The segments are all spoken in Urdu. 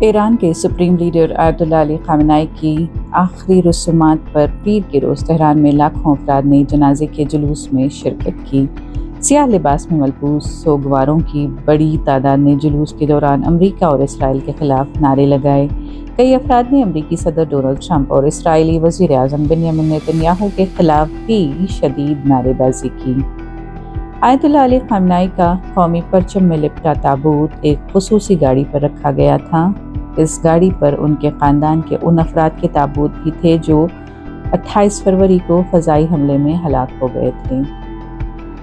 ایران کے سپریم لیڈر آیت اللہ علی خامنہ کی آخری رسومات پر پیر کے روز تہران میں لاکھوں افراد نے جنازے کے جلوس میں شرکت کی۔ سیاہ لباس میں ملبوس سوگواروں کی بڑی تعداد نے جلوس کے دوران امریکہ اور اسرائیل کے خلاف نعرے لگائے۔ کئی افراد نے امریکی صدر ڈونلڈ ٹرمپ اور اسرائیلی وزیر اعظم بنیامین نتنیاہو کے خلاف بھی شدید نعرے بازی کی۔ آیت اللہ علی خامنہ کا قومی پرچم میں لپٹا تابوت ایک خصوصی گاڑی پر رکھا گیا تھا۔ اس گاڑی پر ان کے خاندان کے ان افراد کے تابوت بھی تھے جو 28 فروری کو فضائی حملے میں ہلاک ہو گئے تھے۔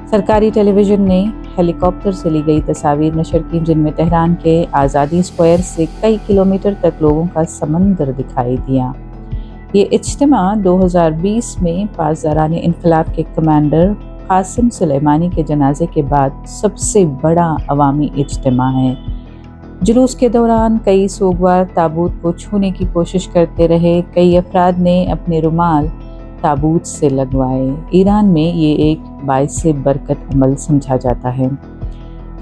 سرکاری ٹیلی ویژن نے ہیلی کاپٹر سے لی گئی تصاویر نشر کی جن میں تہران کے آزادی اسکوائر سے کئی کلومیٹر تک لوگوں کا سمندر دکھائی دیا۔ یہ اجتماع 2020 میں پاسداران انقلاب کے کمانڈر قاسم سلیمانی کے جنازے کے بعد سب سے بڑا عوامی اجتماع ہے۔ جلوس کے دوران کئی سوگوار تابوت کو چھونے کی کوشش کرتے رہے۔ کئی افراد نے اپنے رومال تابوت سے لگوائے۔ ایران میں یہ ایک باعث برکت عمل سمجھا جاتا ہے۔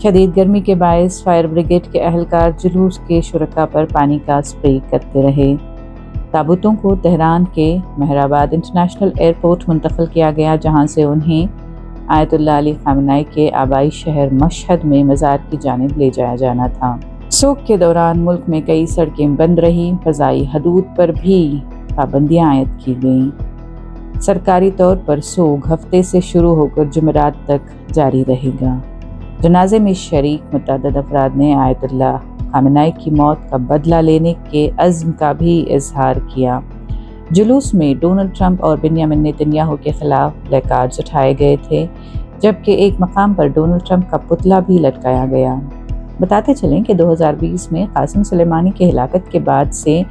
شدید گرمی کے باعث فائر بریگیڈ کے اہلکار جلوس کے شرکاء پر پانی کا اسپرے کرتے رہے۔ تابوتوں کو تہران کے مہرآباد انٹرنیشنل ایئرپورٹ منتقل کیا گیا جہاں سے انہیں آیت اللہ علی خامنہ کے آبائی شہر مشہد میں مزار کی جانب لے جایا جانا تھا۔ سوگ کے دوران ملک میں کئی سڑکیں بند رہیں۔ فضائی حدود پر بھی پابندیاں عائد کی گئیں۔ سرکاری طور پر سوگ ہفتے سے شروع ہو کر جمعرات تک جاری رہے گا۔ جنازے میں شریک متعدد افراد نے آیت اللہ خامنہ کی موت کا بدلہ لینے کے عزم کا بھی اظہار کیا۔ جلوس میں ڈونلڈ ٹرمپ اور بنیامین نتنیاہو کے خلاف پلے کارڈز اٹھائے گئے تھے جبکہ ایک مقام پر ڈونلڈ ٹرمپ کا پتلا بھی لٹکایا گیا۔ بتاتے چلیں کہ 2020 میں قاسم سلیمانی کی ہلاکت کے بعد سے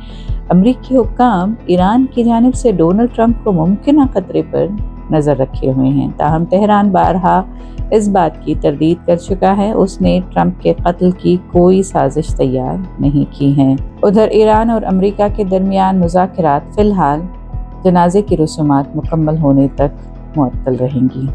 امریکی حکام ایران کی جانب سے ڈونلڈ ٹرمپ کو ممکنہ خطرے پر نظر رکھے ہوئے ہیں، تاہم تہران بارہا اس بات کی تردید کر چکا ہے اس نے ٹرمپ کے قتل کی کوئی سازش تیار نہیں کی ہے۔ ادھر ایران اور امریکہ کے درمیان مذاکرات فی الحال جنازے کی رسومات مکمل ہونے تک معطل رہیں گی۔